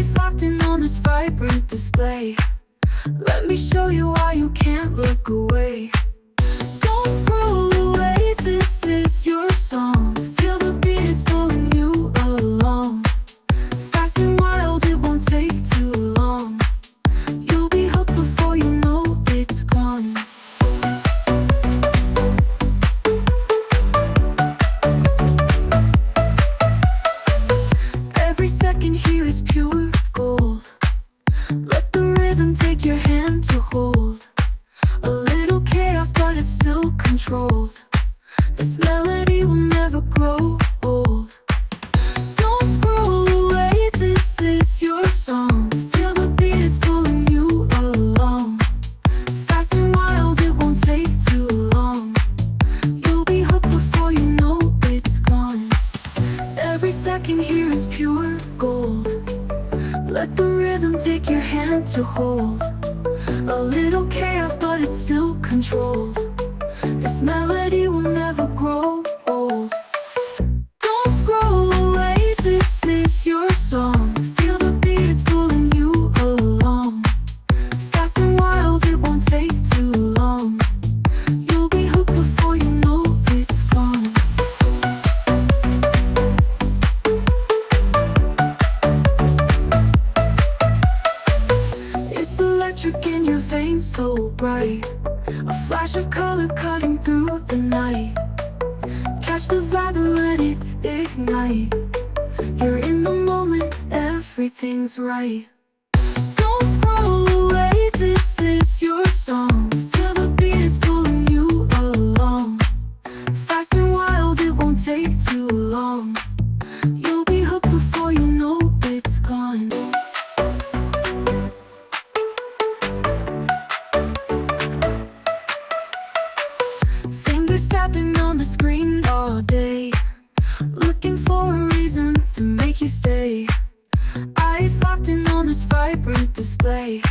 Eyes locked in on this vibrant display. Let me show you why you can't look away. Don't scroll away, this is your song. Feel the beat, it's pulling you along. Fast and wild, it won't take too long. You'll be hooked before you know it's gone. Every second here is pure gold. Let the rhythm take your hand to hold. A little chaos, but it's still controlled. This melody will never grow old. Don't scroll away, this is your song. Feel the beat, it's pulling you along. Fast and wild, it won't take too long. You'll be hooked before you know it's gone. Every second here is pure gold. Let the rhythm take your hand to hold. A little chaos, but it's still controlled. This melody will never grow old. Don't scroll away, this is your song. Feel the beat, it's pulling you along. Fast and wild, it won't take too long. You'll be hooked before you know it's gone. It's electric in your veins, so bright. A flash of color cutting through the night. Catch the vibe and let it ignite. You're in the moment, everything's right. Don't scroll away, this is your song. Feel the beat, it's pulling you along. Fast and wild, it won't take too long. You'll be hooked before you know it's gone. Fingers tapping on the screen all day, looking for a reason to make you stay. Eyes locked in on this vibrant display.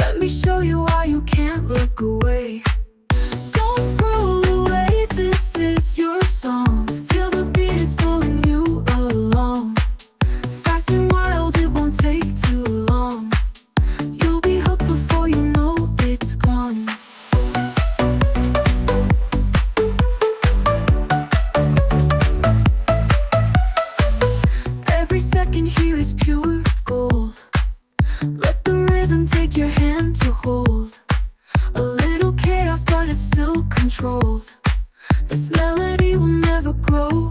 Let me show you why you can't look away. Don't scroll away, this is your song. Feel the beat, it's pulling you along. Fast and wild, it won't take too long. You'll be hooked before you know it's gone. Every second here is pure gold. Let the rhythm take your hand to hold. A little chaos, but it's still controlled. This melody will never grow